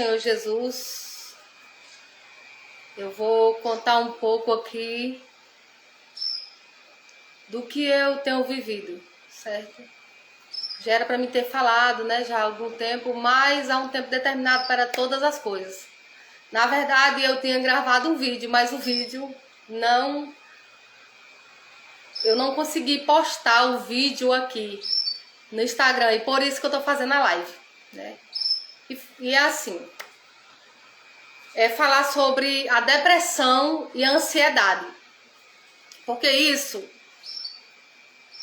Senhor Jesus, eu vou contar um pouco aqui do que eu tenho vivido, certo? Já era para mim ter falado, né, já há algum tempo, mas há um tempo determinado para todas as coisas. Na verdade, eu tinha gravado um vídeo, mas o vídeo eu não consegui postar o vídeo aqui no Instagram, e por isso que eu tô fazendo a live, né? E é assim, é falar sobre a depressão e a ansiedade. Porque isso,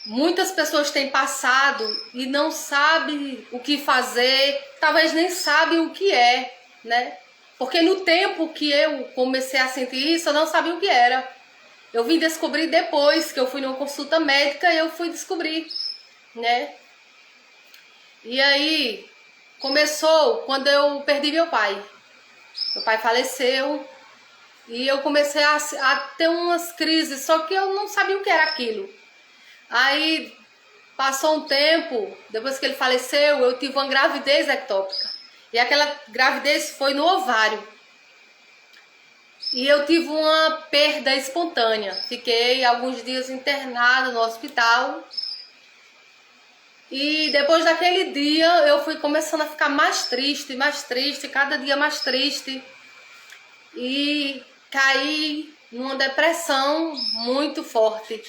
muitas pessoas têm passado e não sabem o que fazer, talvez nem sabem o que é, né? Porque no tempo que eu comecei a sentir isso, eu não sabia o que era. Eu vim descobrir depois que eu fui numa consulta médica, eu fui descobrir, né? E aí, começou quando eu perdi meu pai. Meu pai faleceu e eu comecei a ter umas crises, só que eu não sabia o que era aquilo. Aí passou um tempo, depois que ele faleceu, eu tive uma gravidez ectópica. E aquela gravidez foi no ovário. E eu tive uma perda espontânea. Fiquei alguns dias internada no hospital. E depois daquele dia eu fui começando a ficar mais triste, cada dia mais triste. E caí numa depressão muito forte,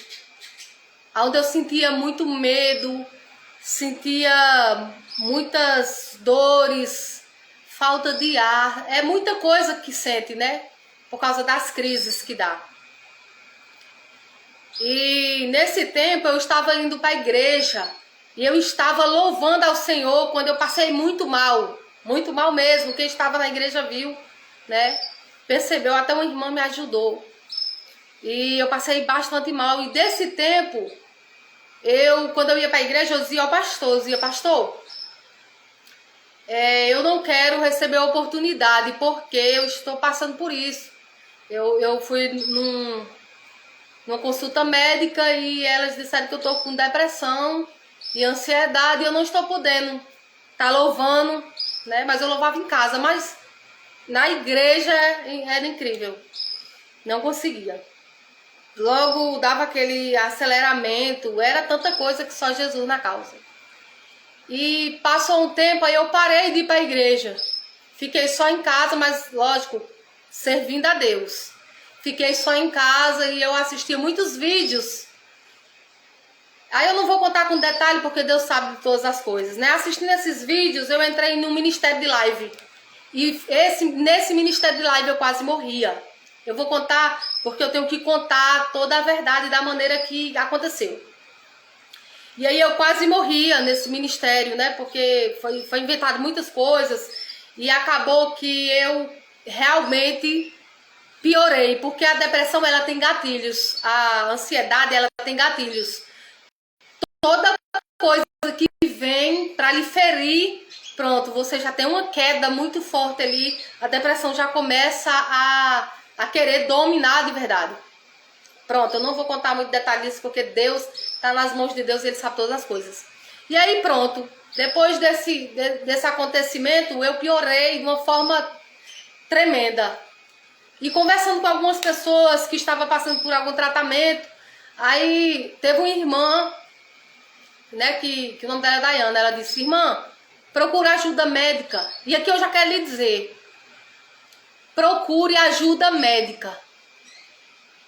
onde eu sentia muito medo, sentia muitas dores, falta de ar. É muita coisa que sente, né? Por causa das crises que dá. E nesse tempo eu estava indo para a igreja e eu estava louvando ao Senhor quando eu passei muito mal mesmo. Quem estava na igreja viu, né? Percebeu, até uma irmã me ajudou. E eu passei bastante mal. E desse tempo, quando eu ia para a igreja, eu dizia ao pastor, eu não quero receber a oportunidade, porque eu estou passando por isso. Eu fui numa consulta médica e elas disseram que eu estou com depressão e ansiedade e eu não estou podendo estar louvando, né? Mas eu louvava em casa, mas na igreja era incrível. Não conseguia. Logo dava aquele aceleramento, era tanta coisa que só Jesus na causa. E passou um tempo, aí eu parei de ir para a igreja. Fiquei só em casa, mas lógico, servindo a Deus. Fiquei só em casa e eu assistia muitos vídeos. Aí eu não vou contar com detalhe porque Deus sabe de todas as coisas, né? Assistindo esses vídeos, eu entrei no ministério de live. E nesse ministério de live eu quase morria. Eu vou contar porque eu tenho que contar toda a verdade da maneira que aconteceu. E aí eu quase morria nesse ministério, né? Porque foi inventado muitas coisas e acabou que eu realmente piorei, porque a depressão ela tem gatilhos, a ansiedade ela tem gatilhos. Toda coisa que vem para lhe ferir, pronto, você já tem uma queda muito forte ali, a depressão já começa a querer dominar de verdade. Pronto, eu não vou contar muito detalhes porque Deus está nas mãos de Deus e Ele sabe todas as coisas. E aí pronto, depois desse acontecimento eu piorei de uma forma tremenda. E conversando com algumas pessoas que estavam passando por algum tratamento, aí teve uma irmã, né, que o nome dela é Dayana, ela disse: irmã, procura ajuda médica. E aqui eu já quero lhe dizer, procure ajuda médica.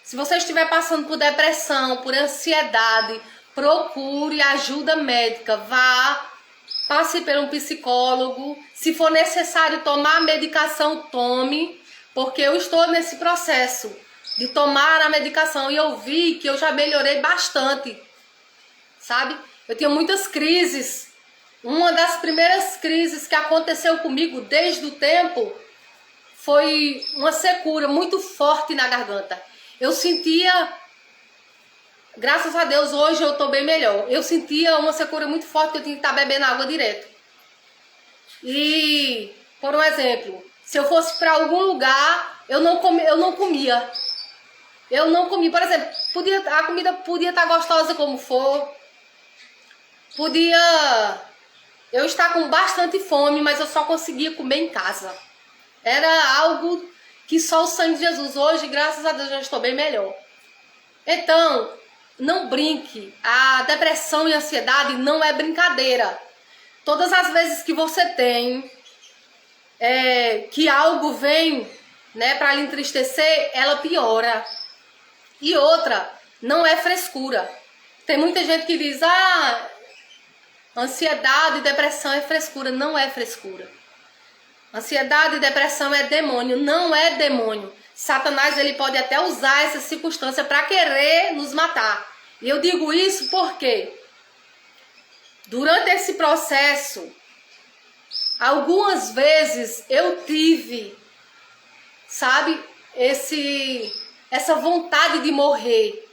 Se você estiver passando por depressão, por ansiedade, procure ajuda médica. Vá, passe por um psicólogo. Se for necessário tomar a medicação, tome. Porque eu estou nesse processo de tomar a medicação e eu vi que eu já melhorei bastante, sabe? Eu tinha muitas crises. Uma das primeiras crises que aconteceu comigo desde o tempo foi uma secura muito forte na garganta. Eu sentia, graças a Deus, hoje eu estou bem melhor. Eu sentia uma secura muito forte que eu tinha que estar bebendo água direto. E, por um exemplo, se eu fosse para algum lugar, eu não comia. Eu não comia. Por exemplo, a comida podia estar gostosa como for. Podia eu estar com bastante fome, mas eu só conseguia comer em casa. Era algo que só o sangue de Jesus. Hoje, graças a Deus, já estou bem melhor. Então, não brinque. A depressão e a ansiedade não é brincadeira. Todas as vezes que você tem que algo vem, né, para lhe entristecer, ela piora. E outra, não é frescura. Tem muita gente que diz, ansiedade e depressão é frescura. Não é frescura. Ansiedade e depressão é demônio, não é demônio. Satanás, ele pode até usar essa circunstância para querer nos matar. E eu digo isso porque durante esse processo, algumas vezes eu tive, sabe, essa vontade de morrer.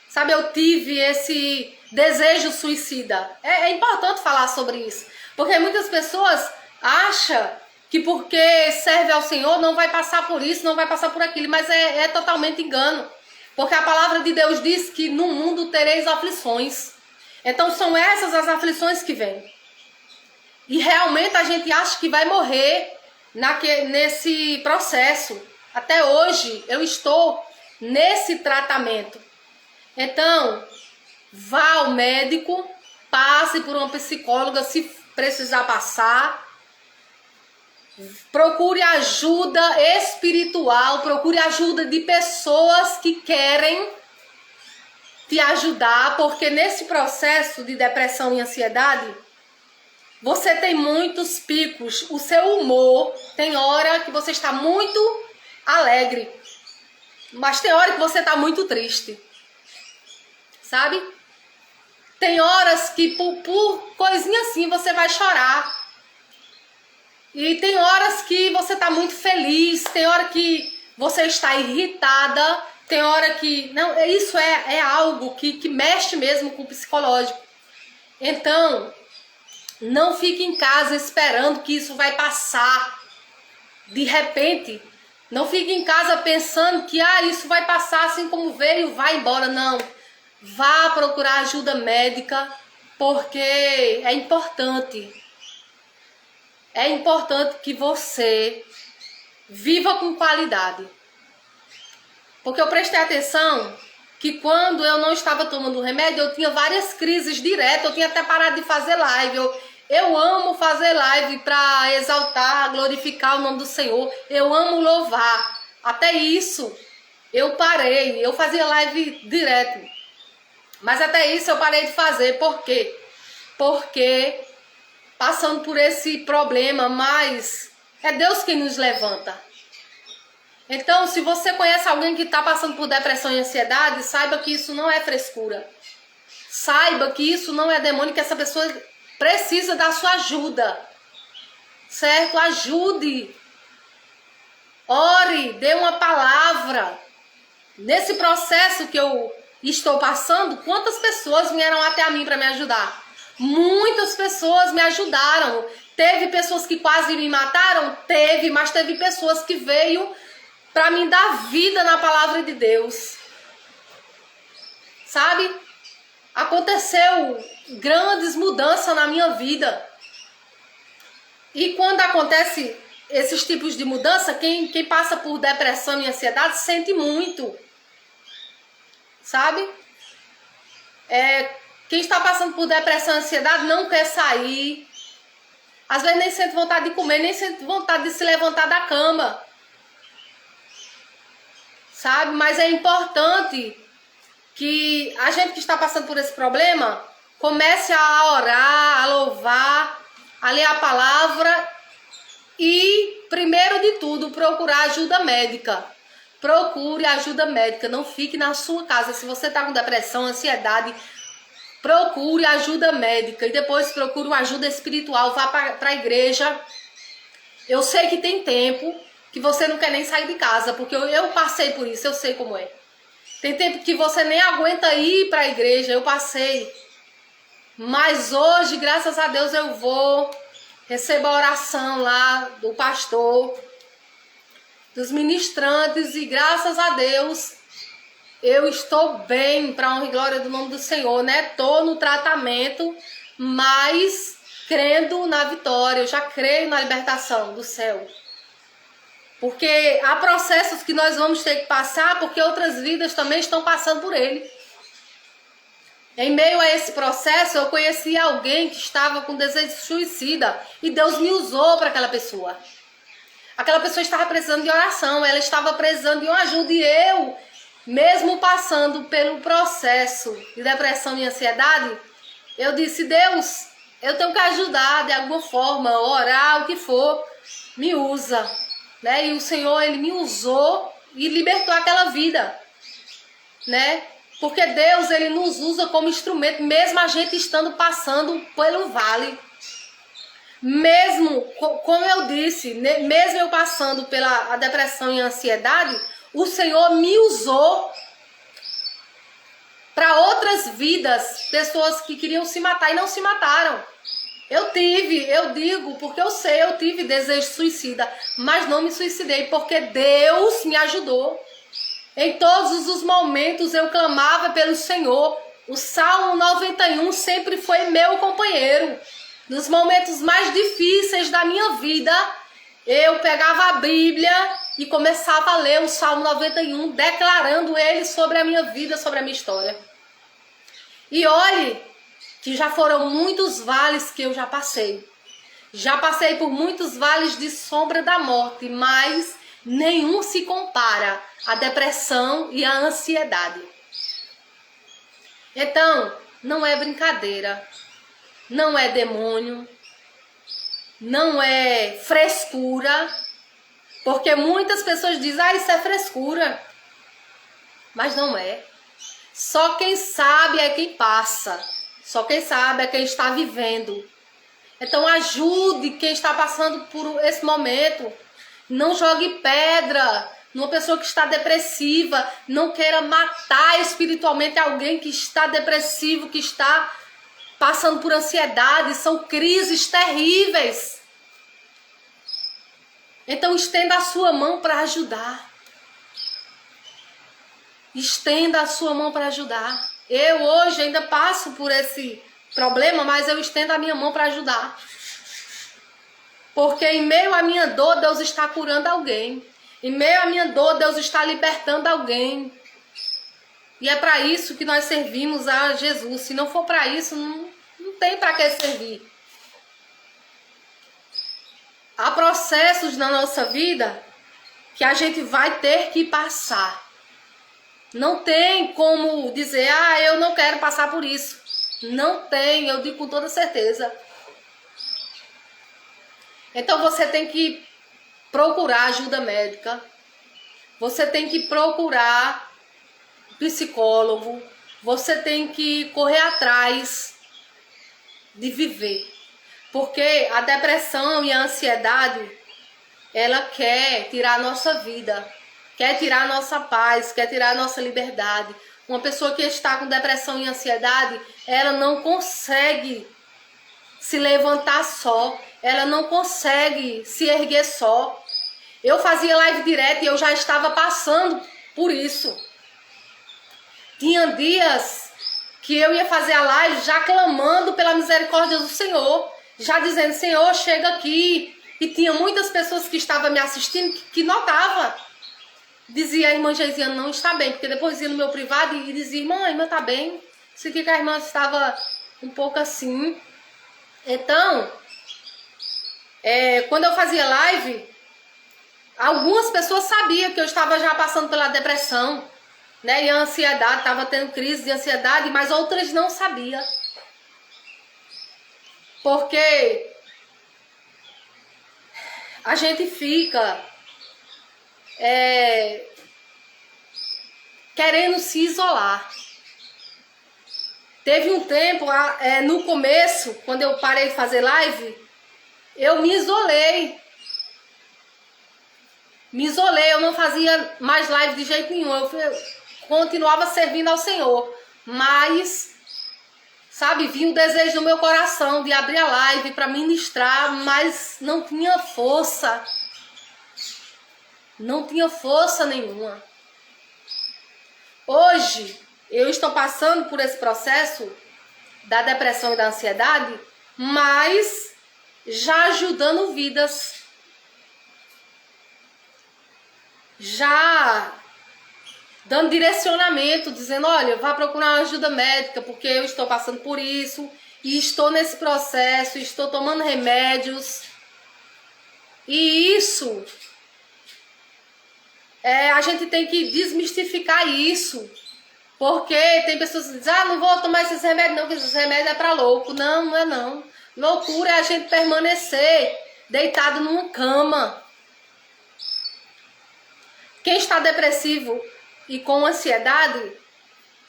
Sabe, eu tive esse desejo suicida. É importante falar sobre isso, porque muitas pessoas acham que porque serve ao Senhor não vai passar por isso, não vai passar por aquilo, mas é totalmente engano. Porque a palavra de Deus diz que no mundo tereis aflições. Então são essas as aflições que vêm. E realmente a gente acha que vai morrer nesse processo. Até hoje eu estou nesse tratamento. Então, vá ao médico, passe por uma psicóloga se precisar passar. Procure ajuda espiritual, procure ajuda de pessoas que querem te ajudar, porque nesse processo de depressão e ansiedade, você tem muitos picos. O seu humor, tem hora que você está muito alegre, mas tem hora que você está muito triste, sabe? Tem horas que por coisinha assim você vai chorar. E tem horas que você está muito feliz, tem hora que você está irritada, tem hora que... Não, isso é algo que mexe mesmo com o psicológico. Então, não fique em casa esperando que isso vai passar de repente. Não fique em casa pensando que isso vai passar assim como veio e vai embora. Não. Vá procurar ajuda médica, porque é importante. É importante que você viva com qualidade. Porque eu prestei atenção que quando eu não estava tomando remédio, eu tinha várias crises direto, eu tinha até parado de fazer live. Eu amo fazer live para exaltar, glorificar o nome do Senhor. Eu amo louvar. Até isso eu parei, eu fazia live direto. Mas até isso eu parei de fazer. Por quê? Porque passando por esse problema, mas é Deus quem nos levanta. Então, se você conhece alguém que está passando por depressão e ansiedade, saiba que isso não é frescura. Saiba que isso não é demônio, que essa pessoa precisa da sua ajuda. Certo? Ajude. Ore, dê uma palavra. Nesse processo que eu estou passando, quantas pessoas vieram até a mim para me ajudar? Muitas pessoas me ajudaram. Teve pessoas que quase me mataram? Teve, mas teve pessoas que veio para me dar vida na palavra de Deus. Sabe? Aconteceu grandes mudanças na minha vida. E quando acontece esses tipos de mudança, quem passa por depressão e ansiedade sente muito. Sabe? Quem está passando por depressão e ansiedade não quer sair. Às vezes nem sente vontade de comer, nem sente vontade de se levantar da cama. Sabe? Mas é importante que a gente que está passando por esse problema comece a orar, a louvar, a ler a palavra e, primeiro de tudo, procurar ajuda médica. Procure ajuda médica, não fique na sua casa. Se você está com depressão, ansiedade, procure ajuda médica e depois procure uma ajuda espiritual, vá para a igreja. Eu sei que tem tempo que você não quer nem sair de casa, porque eu passei por isso, eu sei como é. Tem tempo que você nem aguenta ir para a igreja, eu passei. Mas hoje, graças a Deus, eu vou, recebo a oração lá do pastor, dos ministrantes, e graças a Deus eu estou bem, para honra e glória do nome do Senhor, né? Estou no tratamento, mas crendo na vitória, eu já creio na libertação do céu. Porque há processos que nós vamos ter que passar, porque outras vidas também estão passando por ele. Em meio a esse processo, eu conheci alguém que estava com desejo suicida e Deus me usou para aquela pessoa. Aquela pessoa estava precisando de oração, ela estava precisando de uma ajuda e eu, mesmo passando pelo processo de depressão e ansiedade, eu disse: Deus, eu tenho que ajudar de alguma forma, orar, o que for, me usa, né? E o Senhor, ele me usou e libertou aquela vida, né? Porque Deus, ele nos usa como instrumento, mesmo a gente estando passando pelo vale. Mesmo, como eu disse, mesmo eu passando pela depressão e a ansiedade, o Senhor me usou para outras vidas, pessoas que queriam se matar e não se mataram. Eu digo, porque eu sei, eu tive desejo suicida, mas não me suicidei, porque Deus me ajudou. Em todos os momentos eu clamava pelo Senhor. O Salmo 91 sempre foi meu companheiro. Nos momentos mais difíceis da minha vida, eu pegava a Bíblia e começava a ler o Salmo 91, declarando ele sobre a minha vida, sobre a minha história. E olhe que já foram muitos vales que eu já passei. Já passei por muitos vales de sombra da morte, mas nenhum se compara à depressão e à ansiedade. Então, não é brincadeira, não é demônio, não é frescura, porque muitas pessoas dizem: ah, isso é frescura, mas não é. Só quem sabe é quem passa, só quem sabe é quem está vivendo. Então ajude quem está passando por esse momento. Não jogue pedra numa pessoa que está depressiva. Não queira matar espiritualmente alguém que está depressivo, que está passando por ansiedade. São crises terríveis. Então estenda a sua mão para ajudar. Estenda a sua mão para ajudar. Eu hoje ainda passo por esse problema, mas eu estendo a minha mão para ajudar. Porque em meio à minha dor, Deus está curando alguém. Em meio à minha dor, Deus está libertando alguém. E é para isso que nós servimos a Jesus. Se não for para isso, não tem para que servir. Há processos na nossa vida que a gente vai ter que passar. Não tem como dizer: ah, eu não quero passar por isso. Não tem, eu digo com toda certeza. Então você tem que procurar ajuda médica. Você tem que procurar psicólogo. Você tem que correr atrás de viver. Porque a depressão e a ansiedade, ela quer tirar a nossa vida. Quer tirar a nossa paz, quer tirar a nossa liberdade. Uma pessoa que está com depressão e ansiedade, ela não consegue se levantar só. Ela não consegue se erguer só. Eu fazia live direto e eu já estava passando por isso. Tinha dias que eu ia fazer a live já clamando pela misericórdia do Senhor. Já dizendo: Senhor, chega aqui. E tinha muitas pessoas que estavam me assistindo que notavam. Dizia: a irmã Geisiane não está bem. Porque depois ia no meu privado e dizia: irmã, a irmã está bem. Isso aqui que a irmã estava um pouco assim. Então, quando eu fazia live, algumas pessoas sabiam que eu estava já passando pela depressão, né? E a ansiedade, estava tendo crise de ansiedade, mas outras não sabiam. Porque a gente fica querendo se isolar. Teve um tempo, no começo, quando eu parei de fazer live, eu me isolei. Eu não fazia mais live de jeito nenhum. Eu continuava servindo ao Senhor. Mas, sabe, vinha o desejo no meu coração de abrir a live para ministrar, mas não tinha força. Não tinha força nenhuma. Hoje, eu estou passando por esse processo da depressão e da ansiedade, mas já ajudando vidas. já dando direcionamento, dizendo, olha, vá procurar uma ajuda médica, porque eu estou passando por isso, e estou nesse processo, estou tomando remédios. E isso, a gente tem que desmistificar isso. Porque tem pessoas que dizem, não vou tomar esses remédios não, porque esses remédios é para louco. Não, não é não. Loucura é a gente permanecer deitado numa cama. Quem está depressivo e com ansiedade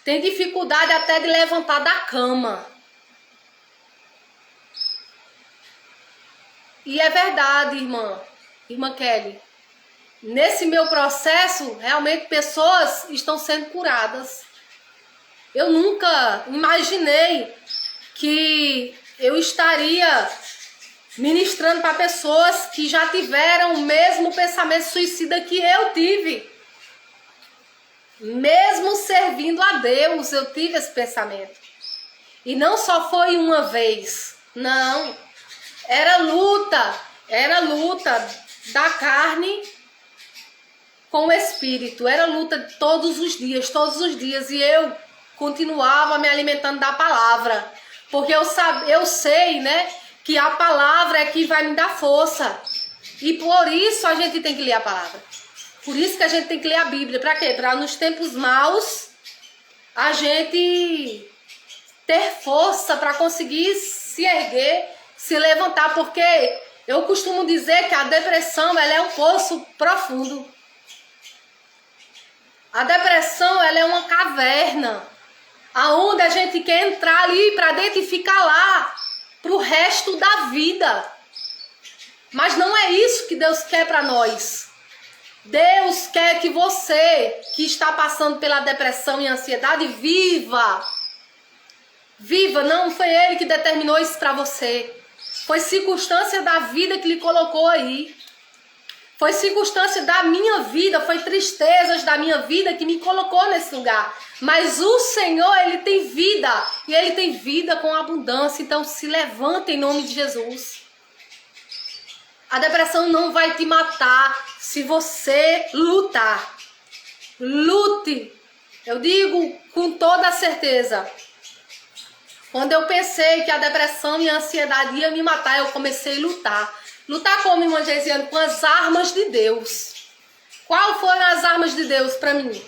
tem dificuldade até de levantar da cama. E é verdade, irmã Kelly. Nesse meu processo, realmente pessoas estão sendo curadas. Eu nunca imaginei que eu estaria ministrando para pessoas que já tiveram o mesmo pensamento suicida que eu tive. Mesmo servindo a Deus, eu tive esse pensamento. E não só foi uma vez, não. Era luta da carne com o espírito. Era luta todos os dias. E eu continuava me alimentando da palavra. Porque eu sei, né, que a palavra é que vai me dar força. E por isso a gente tem que ler a palavra. Por isso que a gente tem que ler a Bíblia. Para quê? Para nos tempos maus a gente ter força para conseguir se erguer, se levantar. Porque eu costumo dizer que a depressão ela é um poço profundo. A depressão ela é uma caverna, aonde a gente quer entrar ali para dentro e ficar lá pro resto da vida. Mas não é isso que Deus quer para nós. Deus quer que você, que está passando pela depressão e ansiedade, viva. Viva, não foi Ele que determinou isso para você. Foi circunstância da vida que lhe colocou aí. Foi circunstância da minha vida, foi tristezas da minha vida que me colocou nesse lugar. Mas o Senhor, Ele tem vida. E Ele tem vida com abundância. Então se levanta em nome de Jesus. A depressão não vai te matar se você lutar. Lute. Eu digo com toda a certeza. Quando eu pensei que a depressão e a ansiedade ia me matar, eu comecei a lutar. Lutar como, irmã Geisiane? Com as armas de Deus. Qual foram as armas de Deus para mim?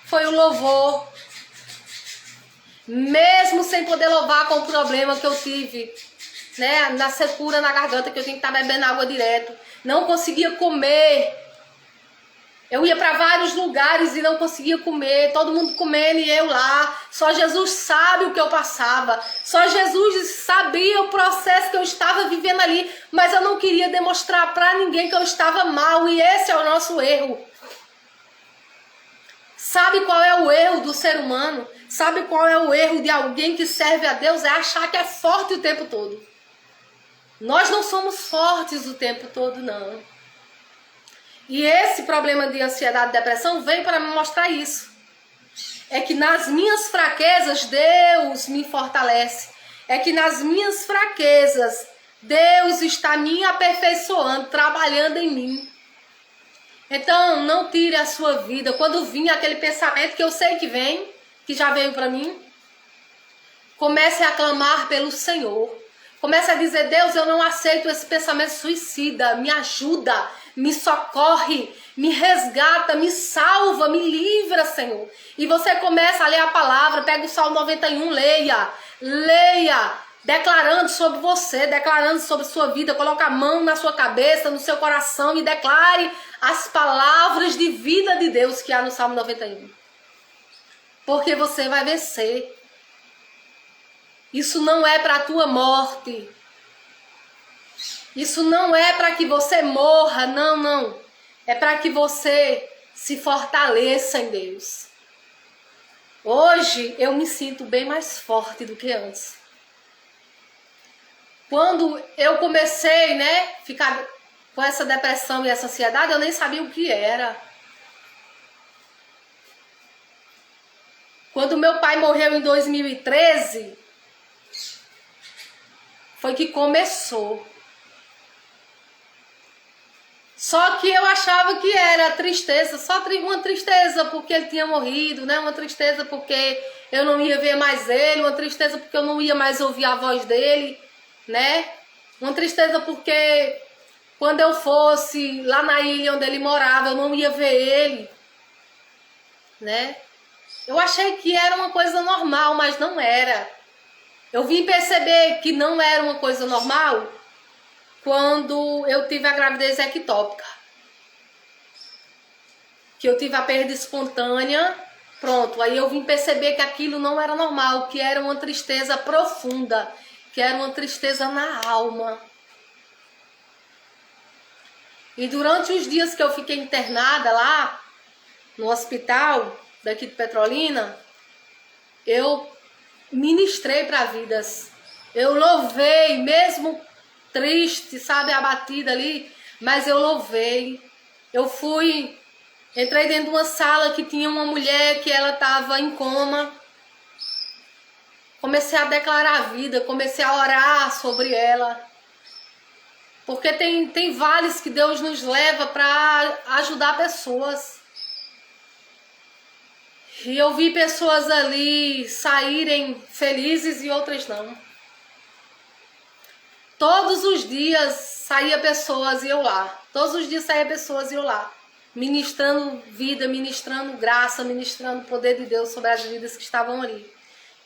Foi o louvor. Mesmo sem poder louvar com o problema que eu tive, né, na secura na garganta, que eu tinha que estar bebendo água direto. Não conseguia comer. Eu ia para vários lugares e não conseguia comer. Todo mundo comendo e eu lá. Só Jesus sabe o que eu passava. Só Jesus sabia o processo que eu estava vivendo ali. Mas eu não queria demonstrar para ninguém que eu estava mal. E esse é o nosso erro. Sabe qual é o erro do ser humano? Sabe qual é o erro de alguém que serve a Deus? É achar que é forte o tempo todo. Nós não somos fortes o tempo todo, não. E esse problema de ansiedade e depressão veio para me mostrar isso. É que nas minhas fraquezas, Deus me fortalece. É que nas minhas fraquezas, Deus está me aperfeiçoando, trabalhando em mim. Então, não tire a sua vida. Quando vir aquele pensamento que eu sei que vem, que já veio para mim, comece a clamar pelo Senhor. Comece a dizer, Deus, eu não aceito esse pensamento suicida. Me ajuda, me socorre, me resgata, me salva, me livra, Senhor. E você começa a ler a palavra, pega o Salmo 91, leia, declarando sobre você, declarando sobre sua vida. Coloca a mão na sua cabeça, no seu coração e declare as palavras de vida de Deus que há no Salmo 91. Porque você vai vencer. Isso não é para a tua morte. Isso não é para que você morra, não. É para que você se fortaleça em Deus. Hoje eu me sinto bem mais forte do que antes. Quando eu comecei, né, ficar com essa depressão e essa ansiedade, eu nem sabia o que era. Quando meu pai morreu em 2013, foi que começou. Só que eu achava que era tristeza, só uma tristeza porque ele tinha morrido, né? Uma tristeza porque eu não ia ver mais ele, uma tristeza porque eu não ia mais ouvir a voz dele, né? Uma tristeza porque quando eu fosse lá na ilha onde ele morava, eu não ia ver ele, né? Eu achei que era uma coisa normal, mas não era. Eu vim perceber que não era uma coisa normal quando eu tive a gravidez ectópica. Que eu tive a perda espontânea, pronto. Aí eu vim perceber que aquilo não era normal, que era uma tristeza profunda, que era uma tristeza na alma. E durante os dias que eu fiquei internada lá, no hospital daqui de Petrolina, eu ministrei para vidas. Eu louvei, mesmo triste, sabe, abatida ali, mas eu louvei. Eu entrei dentro de uma sala que tinha uma mulher que ela estava em coma. Comecei a declarar a vida, comecei a orar sobre ela. Porque tem vales que Deus nos leva para ajudar pessoas. E eu vi pessoas ali saírem felizes e outras não. Todos os dias saía pessoas e eu lá. Todos os dias saía pessoas e eu lá. Ministrando vida, ministrando graça, ministrando o poder de Deus sobre as vidas que estavam ali.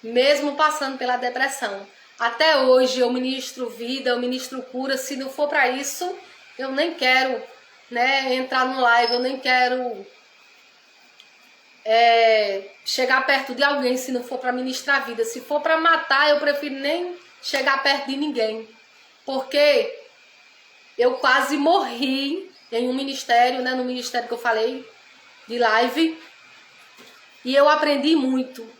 Mesmo passando pela depressão. Até hoje eu ministro vida, eu ministro cura. Se não for para isso, eu nem quero, né, entrar no live, eu nem quero chegar perto de alguém se não for para ministrar vida. Se for para matar, eu prefiro nem chegar perto de ninguém. Porque eu quase morri em um ministério, né, no ministério que eu falei, de live. E eu aprendi muito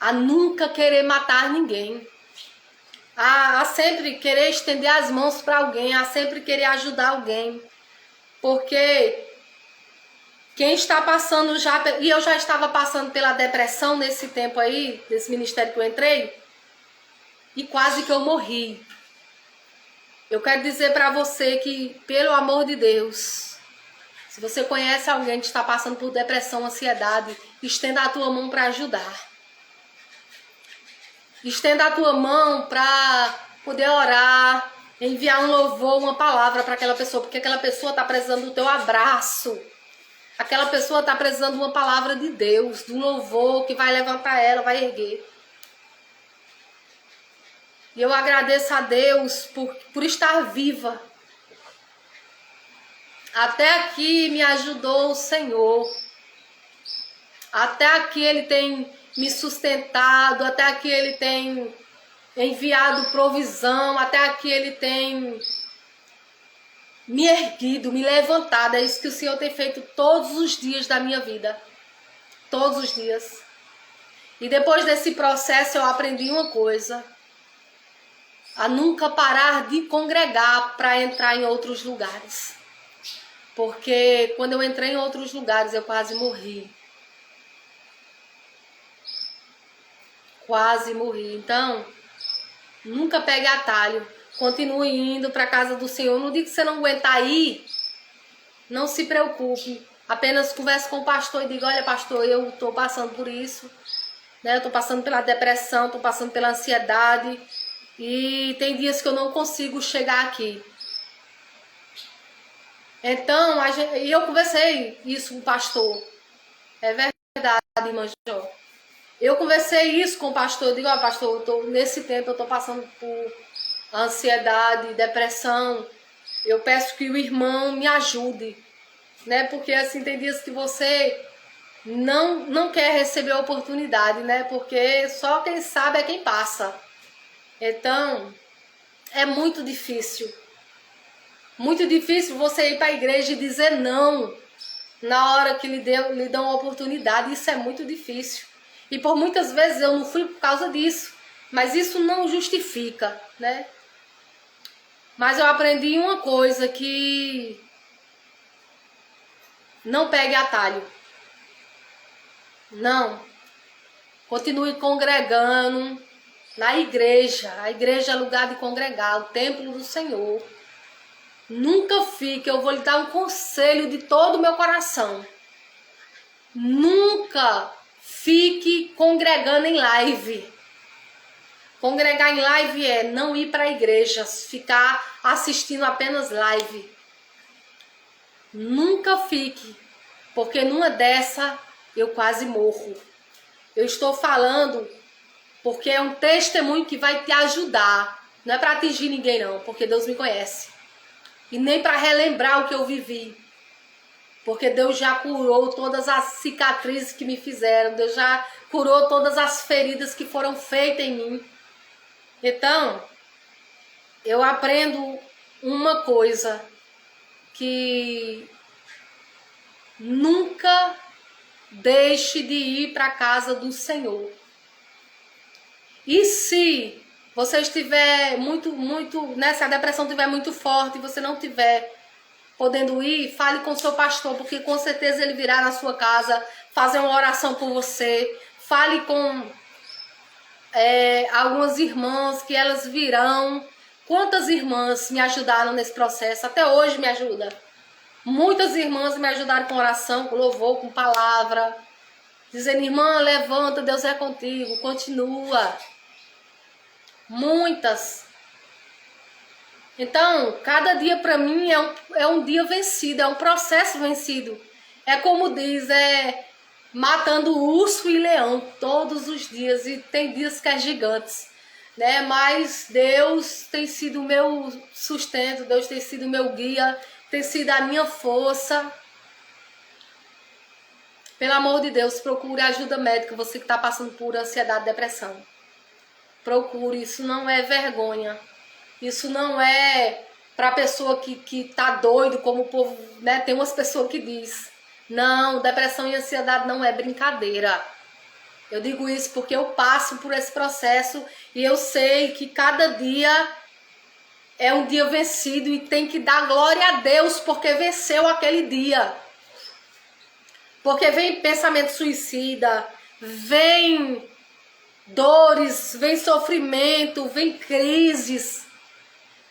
a nunca querer matar ninguém. A sempre querer estender as mãos para alguém, a sempre querer ajudar alguém. Porque quem está passando já... E eu já estava passando pela depressão nesse tempo aí, desse ministério que eu entrei, e quase que eu morri. Eu quero dizer para você que, pelo amor de Deus, se você conhece alguém que está passando por depressão, ansiedade, estenda a tua mão para ajudar. Estenda a tua mão para poder orar, enviar um louvor, uma palavra para aquela pessoa, porque aquela pessoa está precisando do teu abraço. Aquela pessoa está precisando de uma palavra de Deus, de um louvor que vai levantar ela, vai erguer. E eu agradeço a Deus por estar viva. Até aqui me ajudou o Senhor. Até aqui Ele tem me sustentado, até aqui Ele tem enviado provisão, até aqui Ele tem me erguido, me levantado. É isso que o Senhor tem feito todos os dias da minha vida. Todos os dias. E depois desse processo eu aprendi uma coisa: a nunca parar de congregar para entrar em outros lugares. Porque quando eu entrei em outros lugares eu quase morri. Quase morri. Então, nunca pegue atalho. Continue indo para a casa do Senhor. No dia que você não aguentar ir, não se preocupe. Apenas converse com o pastor e diga: olha, pastor, eu estou passando por isso, né? Eu estou passando pela depressão, estou passando pela ansiedade. E tem dias que eu não consigo chegar aqui. Então, e eu conversei isso com o pastor. É verdade, irmã Jó. Eu conversei isso com o pastor. Eu digo: ó, pastor, nesse tempo eu estou passando por ansiedade, depressão. Eu peço que o irmão me ajude, né? Porque assim, tem dias que você não quer receber a oportunidade, né? Porque só quem sabe é quem passa. Então, é muito difícil. Muito difícil você ir para a igreja e dizer não na hora que lhe dão a oportunidade. Isso é muito difícil. E por muitas vezes eu não fui por causa disso. Mas isso não justifica, né? Mas eu aprendi uma coisa, que não pegue atalho. Não. Continue congregando na igreja. A igreja é lugar de congregar, o templo do Senhor. Nunca fique, eu vou lhe dar um conselho de todo o meu coração. Nunca fique congregando em live. Congregar em live é não ir para a igreja, ficar assistindo apenas live. Nunca fique, porque numa dessa eu quase morro. Eu estou falando porque é um testemunho que vai te ajudar. Não é para atingir ninguém não, porque Deus me conhece. E nem para relembrar o que eu vivi. Porque Deus já curou todas as cicatrizes que me fizeram. Deus já curou todas as feridas que foram feitas em mim. Então, eu aprendo uma coisa, que nunca deixe de ir para a casa do Senhor. E se você estiver né, se a depressão estiver muito forte e você não estiver podendo ir, fale com o seu pastor, porque com certeza ele virá na sua casa fazer uma oração por você. Fale com algumas irmãs que elas virão. Quantas irmãs me ajudaram nesse processo? Até hoje me ajuda. Muitas irmãs me ajudaram com oração, com louvor, com palavra. Dizendo, irmã, levanta, Deus é contigo, continua. Muitas. Então, cada dia para mim é um dia vencido, é um processo vencido. É como diz, matando urso e leão todos os dias, e tem dias que é gigantes, né? Mas Deus tem sido o meu sustento, Deus tem sido o meu guia, tem sido a minha força. Pelo amor de Deus, procure ajuda médica, você que está passando por ansiedade e depressão. Procure, isso não é vergonha, isso não é para pessoa que tá doido, como o povo, né? Tem umas pessoas que diz. Não, depressão e ansiedade não é brincadeira. Eu digo isso porque eu passo por esse processo e eu sei que cada dia é um dia vencido e tem que dar glória a Deus porque venceu aquele dia. Porque vem pensamento suicida, vem dores, vem sofrimento, vem crises.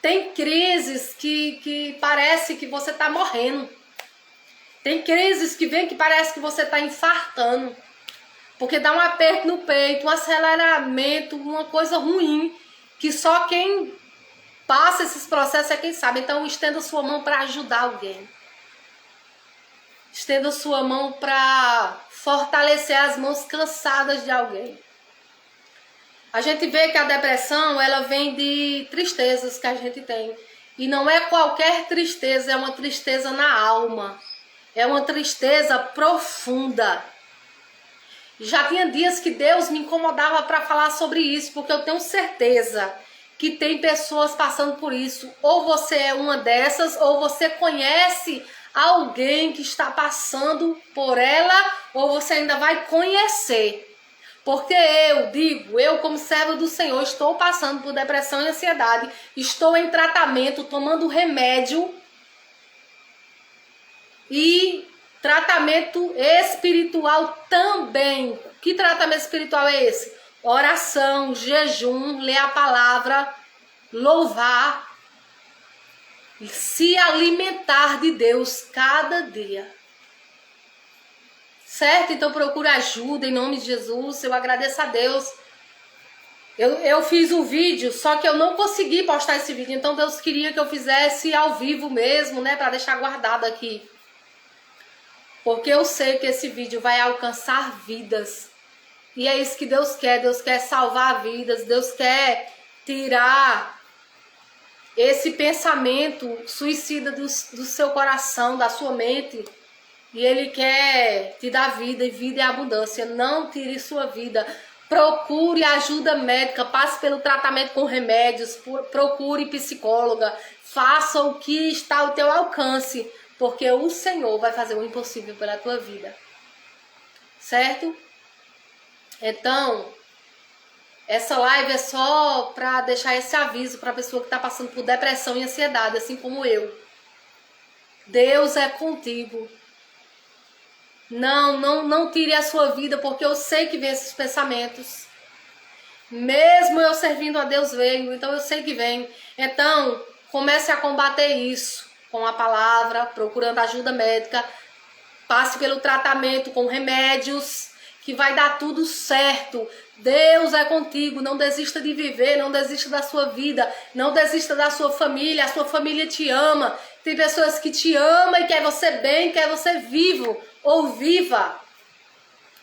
Tem crises que parece que você está morrendo. Tem crises que vem que parece que você está infartando. Porque dá um aperto no peito, um aceleramento, uma coisa ruim. Que só quem passa esses processos é quem sabe. Então estenda sua mão para ajudar alguém. Estenda sua mão para fortalecer as mãos cansadas de alguém. A gente vê que a depressão, ela vem de tristezas que a gente tem. E não é qualquer tristeza, é uma tristeza na alma. É uma tristeza profunda. Já tinha dias que Deus me incomodava para falar sobre isso, porque eu tenho certeza que tem pessoas passando por isso. Ou você é uma dessas, ou você conhece alguém que está passando por ela, ou você ainda vai conhecer. Porque eu como serva do Senhor, estou passando por depressão e ansiedade, estou em tratamento, tomando remédio e tratamento espiritual também. Que tratamento espiritual é esse? Oração, jejum, ler a palavra, louvar, se alimentar de Deus cada dia. Certo? Então procura ajuda em nome de Jesus. Eu agradeço a Deus. Eu fiz um vídeo, só que eu não consegui postar esse vídeo. Então Deus queria que eu fizesse ao vivo mesmo, né? Para deixar guardado aqui. Porque eu sei que esse vídeo vai alcançar vidas. E é isso que Deus quer. Deus quer salvar vidas. Deus quer tirar esse pensamento suicida do seu coração, da sua mente. E Ele quer te dar vida, e vida é abundância. Não tire sua vida. Procure ajuda médica, passe pelo tratamento com remédios, procure psicóloga, faça o que está ao teu alcance, porque o Senhor vai fazer o impossível pela tua vida. Certo? Então, essa live é só para deixar esse aviso para a pessoa que está passando por depressão e ansiedade, assim como eu. Deus é contigo. Não tire a sua vida, porque eu sei que vem esses pensamentos. Mesmo eu servindo a Deus veio, então eu sei que vem. Então, comece a combater isso. com a palavra, procurando ajuda médica, passe pelo tratamento com remédios, que vai dar tudo certo. Deus é contigo, não desista de viver, não desista da sua vida, não desista da sua família, a sua família te ama. Tem pessoas que te amam e quer você bem, quer você vivo ou viva,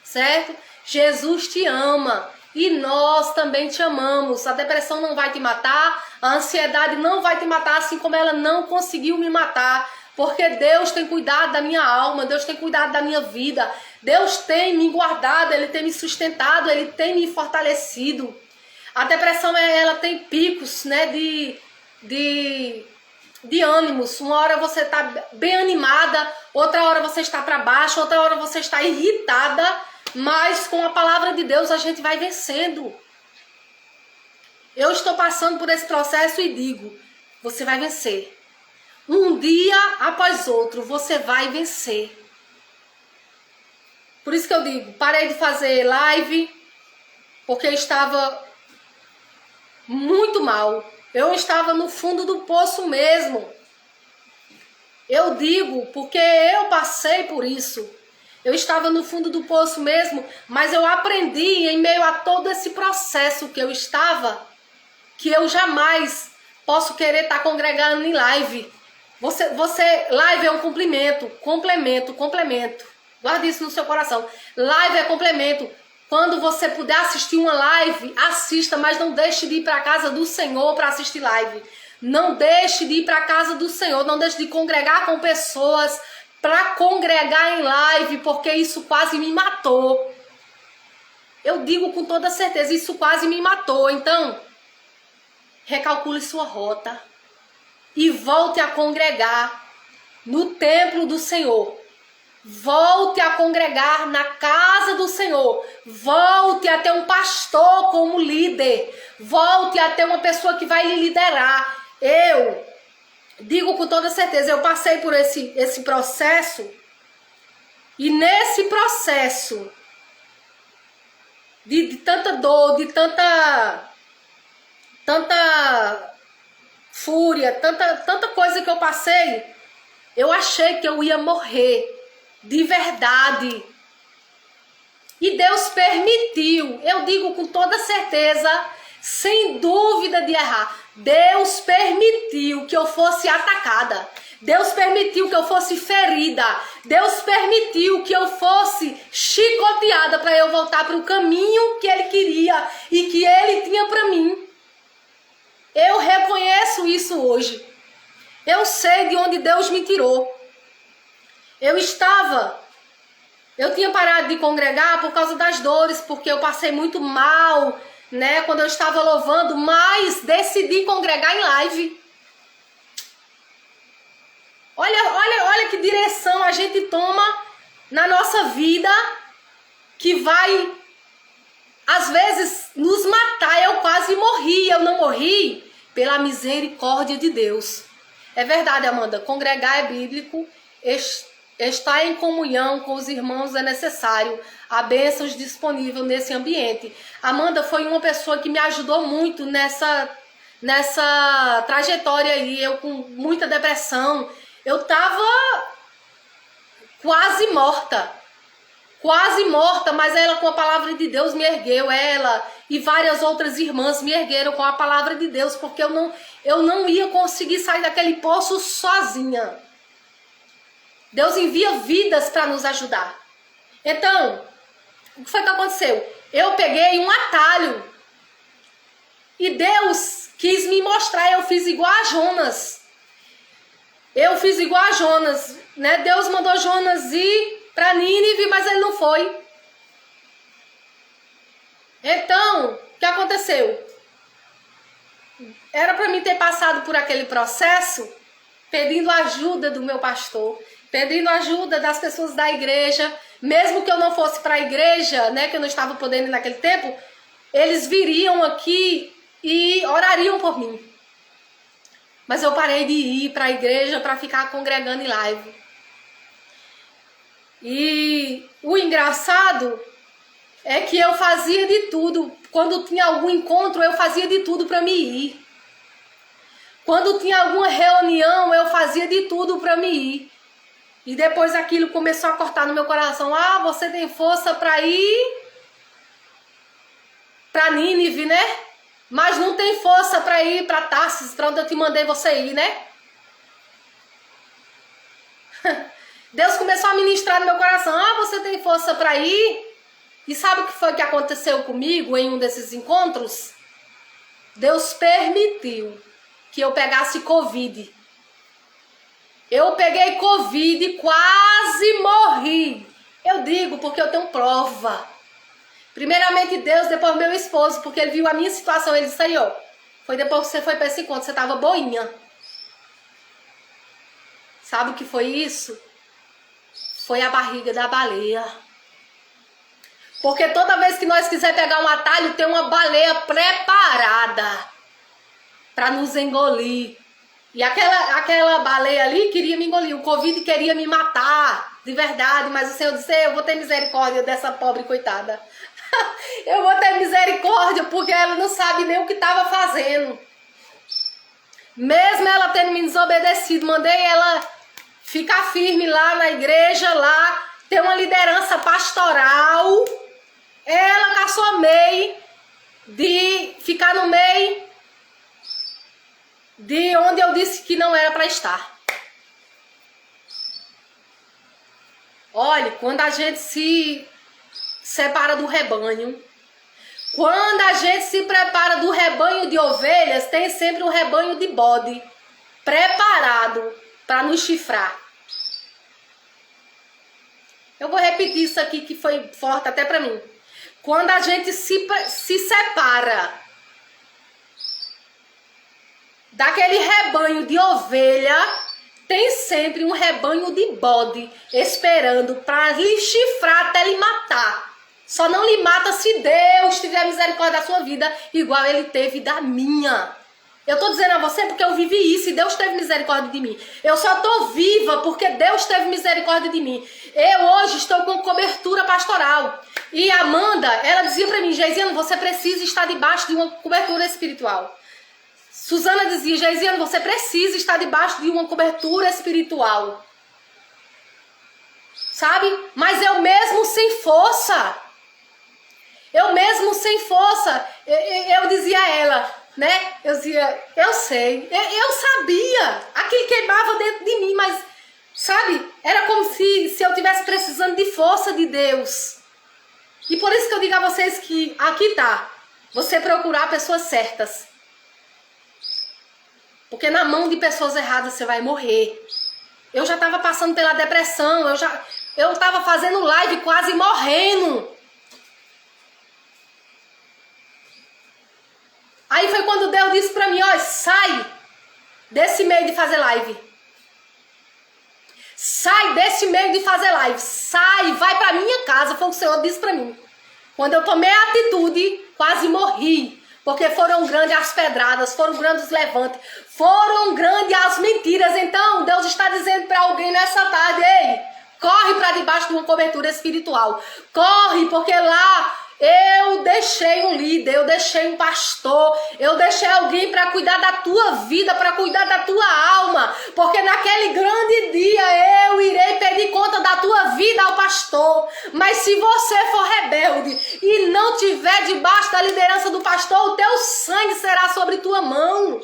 certo? Jesus te ama e nós também te amamos. A depressão não vai te matar, a ansiedade não vai te matar, assim como ela não conseguiu me matar. Porque Deus tem cuidado da minha alma, Deus tem cuidado da minha vida, Deus tem me guardado, Ele tem me sustentado, Ele tem me fortalecido. A depressão, ela tem picos, né, de ânimos. Uma hora você está bem animada, outra hora você está para baixo, outra hora você está irritada, mas com a palavra de Deus a gente vai vencendo. Eu estou passando por esse processo e digo, você vai vencer. Um dia após outro, você vai vencer. Por isso que eu digo, parei de fazer live, porque eu estava muito mal. Eu estava no fundo do poço mesmo. Eu digo, porque eu passei por isso. Eu estava no fundo do poço mesmo, mas eu aprendi em meio a todo esse processo que eu estava, que eu jamais posso querer estar congregando em live. Live é um complemento. Guarde isso no seu coração. Live é complemento. Quando você puder assistir uma live, assista, mas não deixe de ir para a casa do Senhor para assistir live. Não deixe de ir para a casa do Senhor, não deixe de congregar com pessoas para congregar em live, porque isso quase me matou. Eu digo com toda certeza, isso quase me matou. Então, recalcule sua rota e volte a congregar no templo do Senhor. Volte a congregar na casa do Senhor. Volte a ter um pastor como líder. Volte a ter uma pessoa que vai lhe liderar. Eu digo com toda certeza, eu passei por esse processo. E nesse processo de tanta dor, de tanta fúria, tanta coisa que eu passei, eu achei que eu ia morrer, de verdade. E Deus permitiu, eu digo com toda certeza, sem dúvida de errar, Deus permitiu que eu fosse atacada, Deus permitiu que eu fosse ferida, Deus permitiu que eu fosse chicoteada para eu voltar para o caminho que Ele queria e que Ele tinha para mim. Eu reconheço isso hoje. Eu sei de onde Deus me tirou. Eu tinha parado de congregar por causa das dores, porque eu passei muito mal, né, quando eu estava louvando, mas decidi congregar em live. Olha que direção a gente toma na nossa vida, que vai, às vezes, nos matar. Eu quase morri, eu não morri pela misericórdia de Deus. É verdade, Amanda, congregar é bíblico, estar em comunhão com os irmãos é necessário, há bênçãos disponíveis nesse ambiente. Amanda foi uma pessoa que me ajudou muito nessa trajetória aí, eu com muita depressão, eu tava quase morta, mas ela com a palavra de Deus me ergueu, ela e várias outras irmãs me ergueram com a palavra de Deus, porque eu não ia conseguir sair daquele poço sozinha. Deus envia vidas para nos ajudar. Então, o que foi que aconteceu? Eu peguei um atalho e Deus quis me mostrar, eu fiz igual a Jonas. Né? Deus mandou Jonas ir para Nínive, mas ele não foi. Então, o que aconteceu? Era para mim ter passado por aquele processo pedindo ajuda do meu pastor, pedindo ajuda das pessoas da igreja, mesmo que eu não fosse para a igreja, né, que eu não estava podendo ir naquele tempo, eles viriam aqui e orariam por mim. Mas eu parei de ir para a igreja para ficar congregando em live. E o engraçado é que eu fazia de tudo. Quando tinha algum encontro, eu fazia de tudo para me ir. Quando tinha alguma reunião, eu fazia de tudo para me ir. E depois aquilo começou a cortar no meu coração. Ah, você tem força para ir para Nínive, né? Mas não tem força para ir para Tarsis, para onde eu te mandei você ir, né? Deus começou a ministrar no meu coração. Ah, você tem força para ir? E sabe o que foi que aconteceu comigo em um desses encontros? Deus permitiu que eu pegasse Covid. Eu peguei Covid e quase morri. Eu digo porque eu tenho prova. Primeiramente Deus, depois meu esposo, porque ele viu a minha situação. Ele disse aí, ó, foi depois que você foi para esse encontro, você tava boinha. Sabe o que foi isso? Foi a barriga da baleia. Porque toda vez que nós quiser pegar um atalho, tem uma baleia preparada para nos engolir. E aquela baleia ali queria me engolir. O Covid queria me matar, de verdade. Mas o Senhor disse, eu vou ter misericórdia dessa pobre coitada. Eu vou ter misericórdia, porque ela não sabe nem o que estava fazendo. Mesmo ela tendo me desobedecido, mandei ela ficar firme lá na igreja, lá, ter uma liderança pastoral. Ela caçou a MEI de ficar no meio de onde eu disse que não era para estar. Olha, quando a gente se separa do rebanho, quando a gente se prepara do rebanho de ovelhas, tem sempre um rebanho de bode preparado para nos chifrar. Eu vou repetir isso aqui que foi forte até para mim. Quando a gente se separa daquele rebanho de ovelha, tem sempre um rebanho de bode esperando para lhe chifrar até lhe matar. Só não lhe mata se Deus tiver misericórdia da sua vida, igual ele teve da minha. Eu tô dizendo a você porque eu vivi isso e Deus teve misericórdia de mim. Eu só tô viva porque Deus teve misericórdia de mim. Eu hoje estou com cobertura pastoral. E a Amanda, ela dizia pra mim, Geisiano, você precisa estar debaixo de uma cobertura espiritual. Suzana dizia, Geisiano, você precisa estar debaixo de uma cobertura espiritual. Sabe? Mas eu mesmo sem força. Eu dizia a ela, né? Eu dizia, eu sei, eu sabia. Aquilo queimava dentro de mim, mas, sabe? Era como se eu estivesse precisando de força de Deus. E por isso que eu digo a vocês que aqui tá, você procurar pessoas certas. Porque na mão de pessoas erradas você vai morrer. Eu já estava passando pela depressão, eu estava fazendo live quase morrendo. Aí foi quando Deus disse pra mim, ó, sai desse meio de fazer live. Sai desse meio de fazer live. Sai, vai pra minha casa, foi o que o Senhor disse pra mim. Quando eu tomei a atitude, quase morri. Porque foram grandes as pedradas, foram grandes os levantes, foram grandes as mentiras. Então, Deus está dizendo para alguém nessa tarde, ei, corre para debaixo de uma cobertura espiritual. Corre, porque lá eu deixei um líder, eu deixei um pastor, eu deixei alguém para cuidar da tua vida, para cuidar da tua alma. Porque naquele grande dia eu irei pedir conta da tua vida ao pastor. Mas se você for rebelde e não tiver debaixo da liderança do pastor, o teu sangue será sobre tua mão.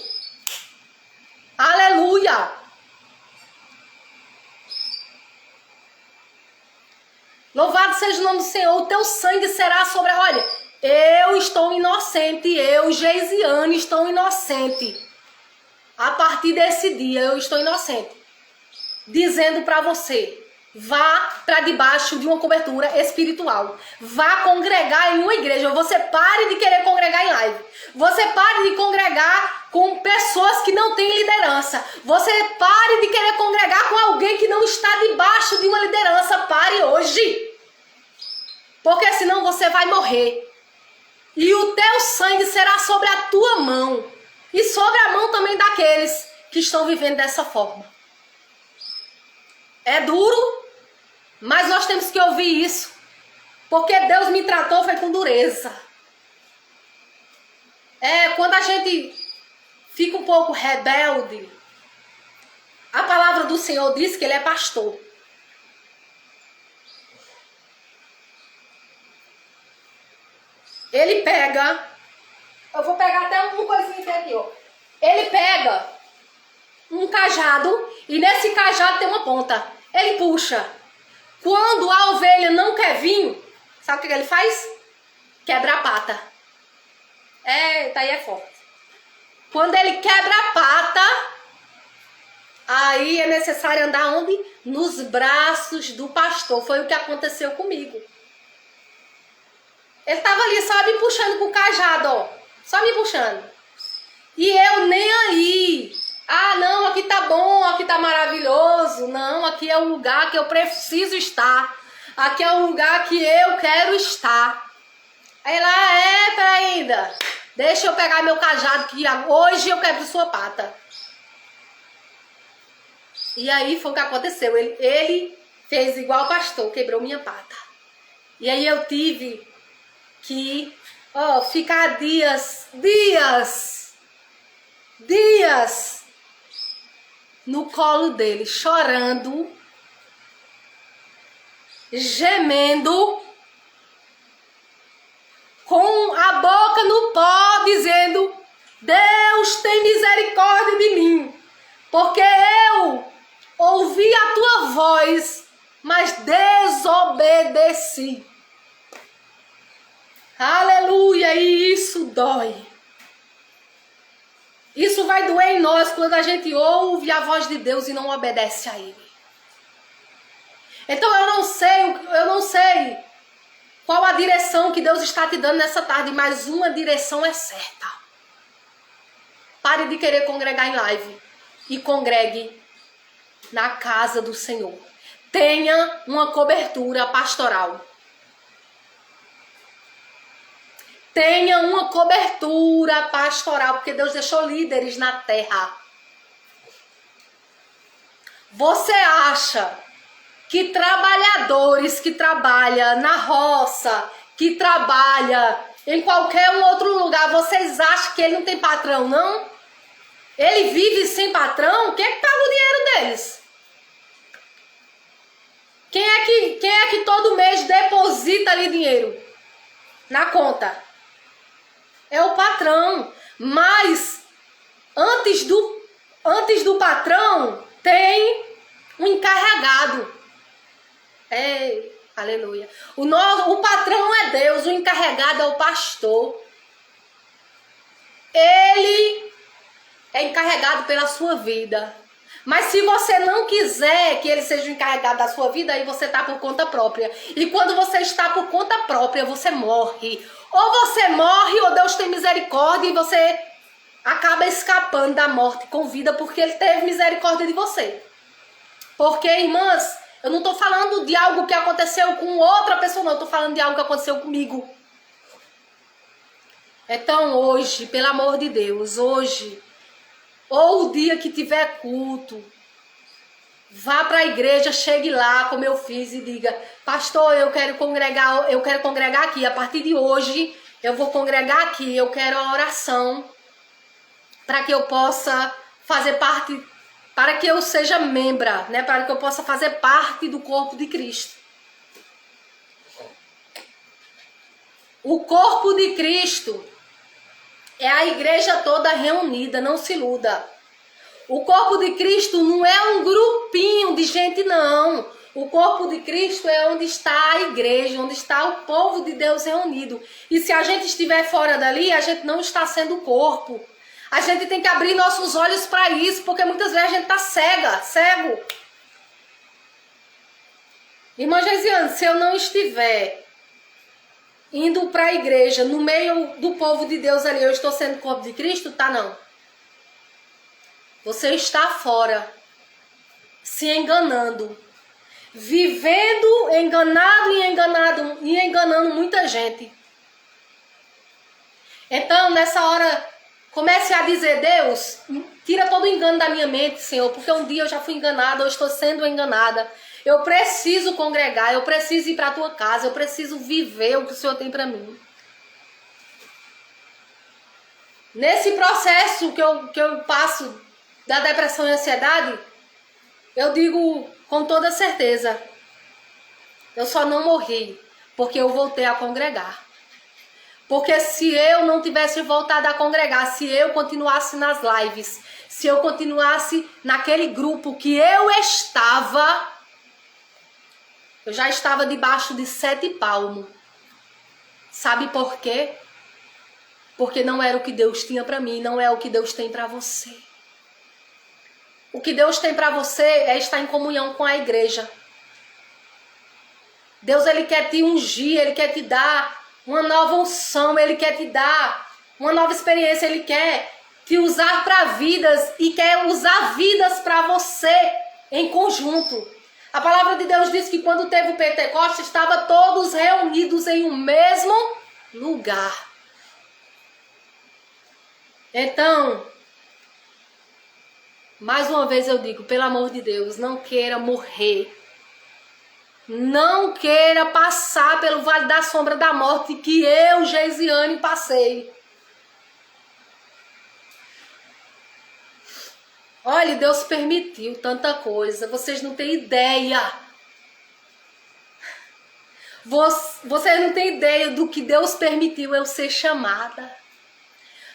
Aleluia! Louvado seja o nome do Senhor, o teu sangue será sobre... Olha, eu estou inocente, eu, Geisiane, estou inocente. A partir desse dia, eu estou inocente. Dizendo para você, vá para debaixo de uma cobertura espiritual. Vá congregar em uma igreja. Você pare de querer congregar em live. Você pare de congregar com pessoas que não têm liderança. Você pare de querer congregar com alguém que não está debaixo de uma liderança. Pare hoje. Porque senão você vai morrer. E o teu sangue será sobre a tua mão. E sobre a mão também daqueles que estão vivendo dessa forma. É duro, mas nós temos que ouvir isso. Porque Deus me tratou foi com dureza. Quando a gente fica um pouco rebelde, a palavra do Senhor diz que ele é pastor. Ele pega, eu vou pegar até uma coisinha aqui, ó. Ele pega um cajado e nesse cajado tem uma ponta. Ele puxa. Quando a ovelha não quer vir, sabe o que ele faz? Quebra a pata. Tá aí é forte. Quando ele quebra a pata, aí é necessário andar onde? Nos braços do pastor. Foi o que aconteceu comigo. Ele tava ali só me puxando com o cajado, ó. Só me puxando. E eu nem aí. Ah, não, aqui tá bom, aqui tá maravilhoso. Não, aqui é o lugar que eu preciso estar. Aqui é o lugar que eu quero estar. Aí lá, peraí ainda. Deixa eu pegar meu cajado que hoje eu quebro sua pata. E aí foi o que aconteceu. Ele fez igual o pastor, quebrou minha pata. E aí eu tive que ficar dias no colo dele, chorando, gemendo, com a boca no pó, dizendo: Deus tem misericórdia de mim, porque eu ouvi a tua voz, mas desobedeci. Aleluia, e isso dói. Isso vai doer em nós quando a gente ouve a voz de Deus e não obedece a Ele. Então eu não sei qual a direção que Deus está te dando nessa tarde, mas uma direção é certa. Pare de querer congregar em live e congregue na casa do Senhor. Tenha uma cobertura pastoral. Tenha uma cobertura pastoral, porque Deus deixou líderes na terra. Você acha que trabalhadores que trabalham na roça, que trabalham em qualquer um outro lugar, vocês acham que ele não tem patrão, não? Ele vive sem patrão? Quem é que paga o dinheiro deles? Quem é que todo mês deposita ali dinheiro na conta? É o patrão. Mas antes do patrão tem um encarregado. Aleluia. O patrão é Deus, o encarregado é o pastor. Ele é encarregado pela sua vida. Mas se você não quiser que ele seja o encarregado da sua vida, aí você está por conta própria. E quando você está por conta própria, você morre. Ou você morre, ou Deus tem misericórdia e você acaba escapando da morte com vida porque Ele teve misericórdia de você. Porque, irmãs, eu não estou falando de algo que aconteceu com outra pessoa, não. Eu estou falando de algo que aconteceu comigo. Então, hoje, pelo amor de Deus, hoje, ou o dia que tiver culto, vá para a igreja, chegue lá, como eu fiz, e diga: pastor, eu quero congregar aqui. A partir de hoje, eu vou congregar aqui. Eu quero a oração para que eu possa fazer parte, para que eu seja membra, né? Para que eu possa fazer parte do corpo de Cristo. O corpo de Cristo é a igreja toda reunida, não se iluda. O corpo de Cristo não é um grupinho de gente, não. O corpo de Cristo é onde está a igreja, onde está o povo de Deus reunido. E se a gente estiver fora dali, a gente não está sendo corpo. A gente tem que abrir nossos olhos para isso, porque muitas vezes a gente está cego. Irmã Geisiane, se eu não estiver indo para a igreja, no meio do povo de Deus ali, eu estou sendo corpo de Cristo? Tá, não. Você está fora, se enganando, vivendo enganado e enganando muita gente. Então, nessa hora, comece a dizer: Deus, tira todo o engano da minha mente, Senhor, porque um dia eu já fui enganada, eu estou sendo enganada. Eu preciso congregar, eu preciso ir para a tua casa, eu preciso viver o que o Senhor tem para mim. Nesse processo que eu passo da depressão e ansiedade, eu digo com toda certeza, eu só não morri porque eu voltei a congregar. Porque se eu não tivesse voltado a congregar, se eu continuasse nas lives, se eu continuasse naquele grupo que eu estava, eu já estava debaixo de 7 palmos. Sabe por quê? Porque não era o que Deus tinha para mim, não é o que Deus tem para você. O que Deus tem para você é estar em comunhão com a igreja. Deus, Ele quer te ungir, Ele quer te dar uma nova unção, Ele quer te dar uma nova experiência, Ele quer te usar para vidas e quer usar vidas para você em conjunto. A palavra de Deus diz que quando teve o Pentecostes, estavam todos reunidos em um mesmo lugar. Então, mais uma vez eu digo, pelo amor de Deus, não queira morrer. Não queira passar pelo vale da sombra da morte que eu, Geisiane, passei. Olha, Deus permitiu tanta coisa, vocês não têm ideia. Vocês não têm ideia do que Deus permitiu eu ser chamada.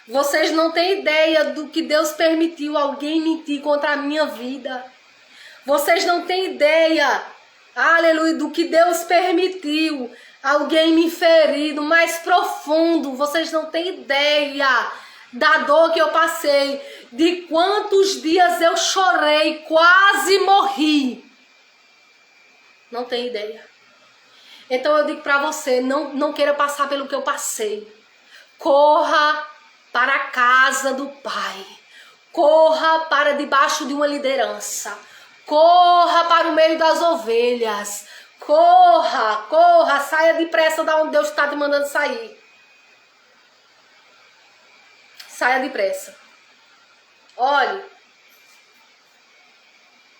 Vocês não têm ideia do que Deus permitiu alguém mentir contra a minha vida. Vocês não têm ideia, aleluia, do que Deus permitiu alguém me ferir no mais profundo. Vocês não têm ideia da dor que eu passei, de quantos dias eu chorei, quase morri. Não tem ideia. Então eu digo para você, não queira passar pelo que eu passei. Corra para a casa do Pai. Corra para debaixo de uma liderança. Corra para o meio das ovelhas. Corra, saia depressa da onde Deus está te mandando sair. Saia depressa. Olhe,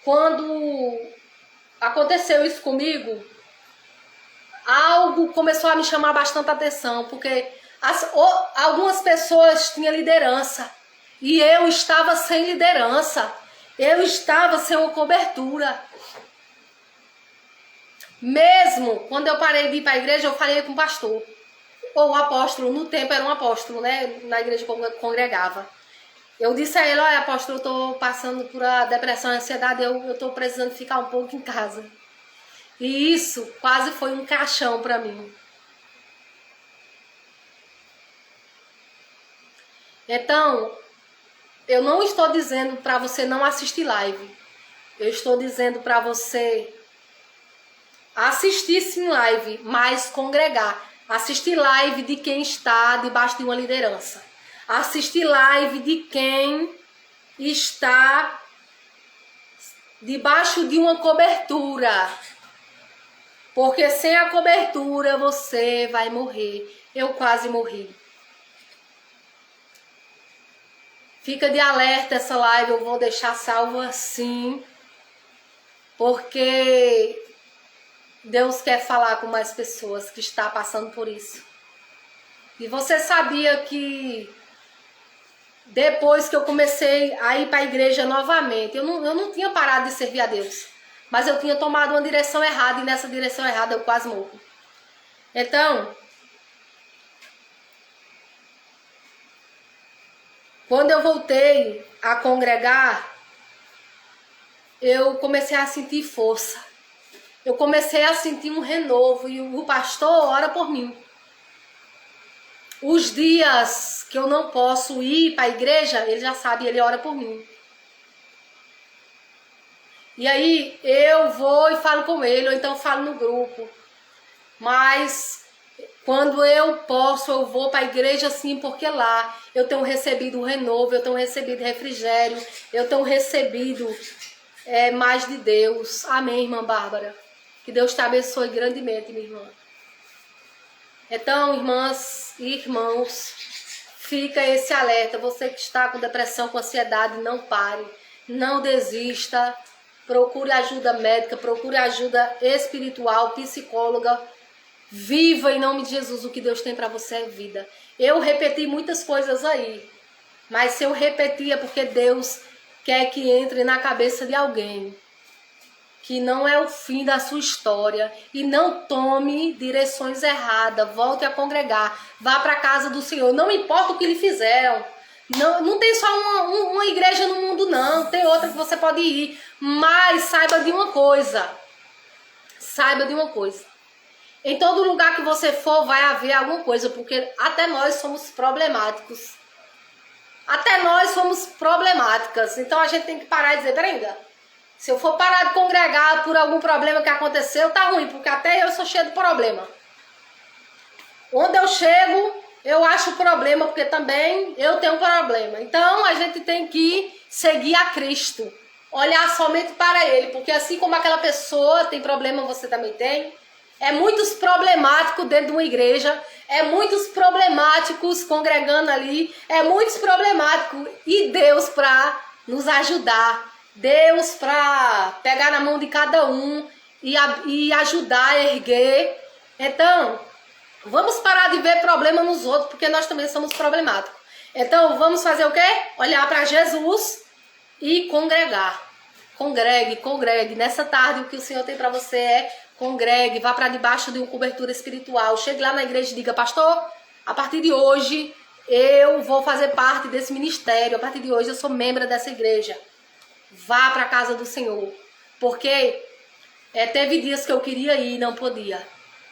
quando aconteceu isso comigo, algo começou a me chamar bastante atenção, porque algumas pessoas tinham liderança e eu estava sem liderança, eu estava sem uma cobertura. Mesmo quando eu parei de ir para a igreja, eu falei com o pastor, ou o apóstolo, no tempo era um apóstolo, né? Na igreja que eu congregava. Eu disse a ele, olha apóstolo, eu estou passando por a depressão e ansiedade, eu estou precisando ficar um pouco em casa. E isso quase foi um caixão para mim. Então, eu não estou dizendo para você não assistir live. Eu estou dizendo para você assistir sim live, mas congregar. Assistir live de quem está debaixo de uma liderança. Assistir live de quem está debaixo de uma cobertura. Porque sem a cobertura você vai morrer. Eu quase morri. Fica de alerta essa live, eu vou deixar salvo assim. Porque Deus quer falar com mais pessoas que estão passando por isso. E você sabia que depois que eu comecei a ir para a igreja novamente, eu não tinha parado de servir a Deus, mas eu tinha tomado uma direção errada e nessa direção errada eu quase morro. Então, quando eu voltei a congregar, eu comecei a sentir força. Eu comecei a sentir um renovo e o pastor ora por mim. Os dias que eu não posso ir para a igreja, ele já sabe, ele ora por mim. E aí eu vou e falo com ele, ou então falo no grupo. Mas quando eu posso, eu vou para a igreja sim, porque lá eu tenho recebido renovo, eu tenho recebido refrigério, eu tenho recebido mais de Deus. Amém, irmã Bárbara? Que Deus te abençoe grandemente, minha irmã. Então, irmãs e irmãos, fica esse alerta. Você que está com depressão, com ansiedade, não pare, não desista. Procure ajuda médica, procure ajuda espiritual, psicóloga. Viva em nome de Jesus. O que Deus tem para você é vida. Eu repeti muitas coisas aí, Mas se eu repetir é porque Deus quer que entre na cabeça de alguém que não é o fim da sua história e não tome direções erradas, volte a congregar, vá para a casa do Senhor, não importa o que lhe fizeram. Não tem só uma igreja no mundo não, tem outra que você pode ir, mas saiba de uma coisa, em todo lugar que você for vai haver alguma coisa, porque até nós somos problemáticos, até nós somos problemáticas, então a gente tem que parar e dizer, Brenda, se eu for parar de congregar por algum problema que aconteceu, tá ruim, porque até eu sou cheia de problema. Onde eu chego, eu acho problema, porque também eu tenho problema. Então, a gente tem que seguir a Cristo. Olhar somente para Ele, porque assim como aquela pessoa tem problema, você também tem. É muitos problemáticos dentro de uma igreja, é muitos problemáticos congregando ali, é muitos problemáticos. E Deus para nos ajudar. Deus para pegar na mão de cada um e ajudar a erguer. Então, vamos parar de ver problema nos outros, porque nós também somos problemáticos. Então, vamos fazer o quê? Olhar para Jesus e congregar. Congregue. Nessa tarde, o que o Senhor tem para você é congregue, vá para debaixo de uma cobertura espiritual. Chegue lá na igreja e diga, pastor, a partir de hoje eu vou fazer parte desse ministério. A partir de hoje eu sou membro dessa igreja. Vá para a casa do Senhor, porque teve dias que eu queria ir e não podia,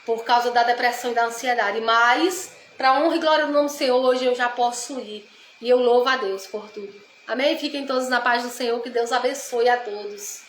por causa da depressão e da ansiedade, mas para honra e glória do nome do Senhor, hoje eu já posso ir, e eu louvo a Deus por tudo. Amém? Fiquem todos na paz do Senhor, que Deus abençoe a todos.